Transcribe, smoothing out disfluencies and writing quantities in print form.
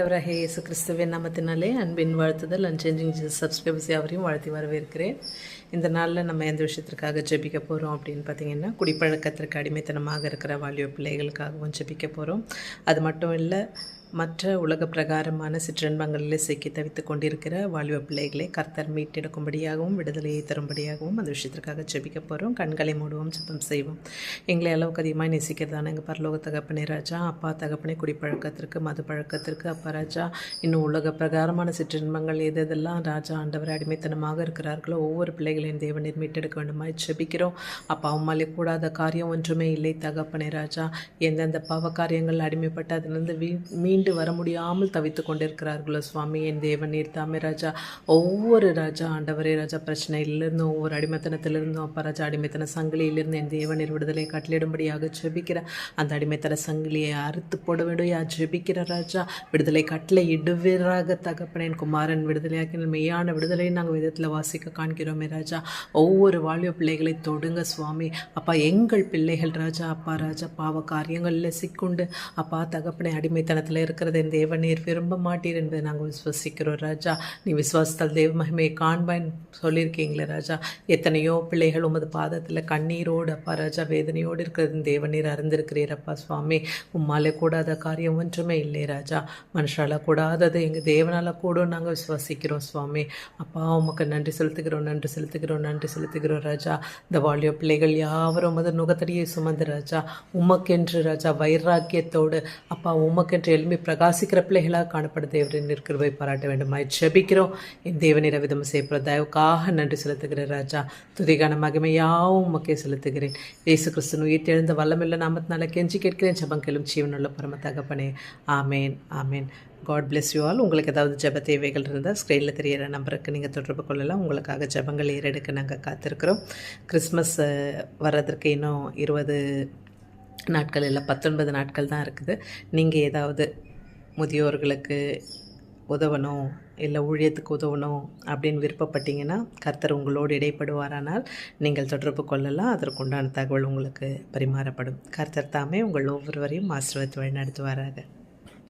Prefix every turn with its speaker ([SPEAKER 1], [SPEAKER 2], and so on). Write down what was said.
[SPEAKER 1] ஆண்டவராகிய இயேசு கிறிஸ்துவின் நாமத்தினாலே அன்பின் வாழ்த்துதல் அன்சேஞ்சிங் ஜீசஸ் சப்ஸ்கிரைபர்ஸ் யாவரையும் வாழ்த்தி வரவேற்கிறேன். இந்த நாளில் நம்ம எந்த விஷயத்திற்காக ஜெபிக்க போகிறோம் அப்படின்னு பார்த்தீங்கன்னா, குடிப்பழக்கத்திற்கு அடிமைத்தனமாக இருக்கிற வாலிப பிள்ளைகளுக்காகவும் ஜெபிக்க போகிறோம். அது மட்டும் இல்லை, மற்ற உலக பிரகாரமான சிற்றின்பங்களில் சிக்கி தவித்து கொண்டிருக்கிற வாலிப பிள்ளைகளை கர்த்தர் மீட்டெடுக்கும்படியாகவும் விடுதலையை தரும்படியாகவும் அந்த விஷயத்திற்காக ஜெபிக்க போகிறோம். கண்களை மூடுவோம், ஜெபம் செய்வோம். எங்களை அளவுக்கு அதிகமாக நேசிக்கிறதான எங்கள் பரலோக தகப்பனே ராஜா, அப்பா தகப்பனே, குடிப்பழக்கத்திற்கு மது பழக்கத்திற்கு அப்பா ராஜா, இன்னும் உலக பிரகாரமான சிற்றின்பங்கள் எதெல்லாம் ராஜா ஆண்டவர் அடிமைத்தனமாக இருக்கிறார்களோ ஒவ்வொரு பிள்ளைகளையும் தேவனீர் மீட்டெடுக்க வேண்டுமாய் ஜெபிக்கிறோம். அப்பா உம்மாலே கூடாத காரியம் ஒன்றுமே இல்லை தகப்பனே ராஜா. எந்தெந்த பாவ காரியங்கள் அடிமைப்பட்டு அதிலிருந்து மீண்டு வர முடியாமல் தவித்து கொண்டிருக்கிறார்களோ சுவாமி, என் தேவன் நீர் தாமே ராஜா. ஒவ்வொரு ராஜா ஆண்டவரே ராஜா பிரச்சனையிலிருந்தும் ஒவ்வொரு அடிமைத்தனத்திலிருந்தும் அப்பா ராஜா அடிமைத்தன சங்கிலியிலிருந்து என் தேவனீர் விடுதலை கட்டளிடும்படியாக ஜெபிக்கிற அந்த அடிமைத்தன சங்கிலியை அறுத்து போட வேண்டும் ஜெபிக்கிற ராஜா. விடுதலை கட்டளை இடுவீராக தகப்பனே. என் குமாரன் விடுதலையாக்கி மெய்யான விடுதலை நாங்கள் விதத்தில் வாசிக்க காண்கிறோமே ராஜா. ஒவ்வொரு வாலிப பிள்ளைகளை தொடுங்க சுவாமி. அப்பா எங்கள் பிள்ளைகள் ராஜா, அப்பா ராஜா பாவ காரியங்களில் சிக்குண்டு அப்பா தகப்பனை அடிமைத்தனத்தில் இருக்கிறது என் தேவனீர் விரும்ப மாட்டீர் என்பதை நாங்கள் விசுவசிக்கிறோம் ராஜா. நீ விசுவாசத்தால் தேவ மகிமையை காண்பான்னு சொல்லியிருக்கீங்களே ராஜா. எத்தனையோ பிள்ளைகள் உமது பாதத்தில் கண்ணீரோடு அப்பா ராஜா வேதனையோடு இருக்கிறது தேவனீர் அறிந்திருக்கிறீர் அப்பா சுவாமி. உம்மாலே கூடாத காரியம் ஒன்றுமே இல்லை ராஜா. மனுஷால் கூடாதது எங்கள் தேவனால் கூடும் நாங்கள் விசுவாசிக்கிறோம் சுவாமி. அப்பா உமக்கு நன்றி செலுத்துகிறோம், நன்றி செலுத்துகிறோம், நன்றி செலுத்துகிறோம் ராஜா. இந்த வாலிய பிள்ளைகள் யாவரும் உமது நுகத்தடியை சுமந்து ராஜா உமக்கென்று ராஜா வைராக்கியத்தோடு அப்பா உமக்கென்று எழும்பி பிரகாசிக்கிற பிள்ளைகளாக காணப்பட தேவரின் கிருபை பாராட்ட வேண்டுமாய் ஜெபிக்கிறோம். என் தேவனின் விதம் செய்யப்படுற தயவுக்காக நன்றி செலுத்துகிறேன் ராஜா. துதிகான மகிமையாவும் உமக்கே செலுத்துகிறேன். இயேசு கிறிஸ்துவின் உயிர் எழுந்த வல்லமில்ல நாமத்தினால கெஞ்சி கேட்கிறேன் ஜெபங்களும் ஜீவனுள்ள பரம தகப்பனே. ஆமேன், ஆமேன். God bless you all. உங்களுக்கு ஏதாவது ஜெப தேவைகள் இருந்தால் ஸ்க்ரீனில் தெரிகிற நம்பருக்கு நீங்கள் தொடர்பு கொள்ளலாம். உங்களுக்காக ஜெபங்கள் ஏறெடுக்க நாங்கள் காத்திருக்கிறோம். கிறிஸ்மஸ் வர்றதற்கு இன்னும் 20 நாட்கள் இல்லை, 19 நாட்கள் தான் இருக்குது. நீங்கள் ஏதாவது முதியோர்களுக்கு உதவணும் இல்லை ஊழியத்துக்கு உதவணும் அப்படின்னு விருப்பப்பட்டீங்கன்னா கர்த்தர் உங்களோடு இடைப்படுவாரானால் நீங்கள் தொடர்பு கொள்ளலாம். அதற்குண்டான தகவல் உங்களுக்கு பரிமாறப்படும். கர்த்தர் தாமே உங்கள் ஒவ்வொருவரையும் ஆசீர்வதித்து வழி நடத்துவாராக.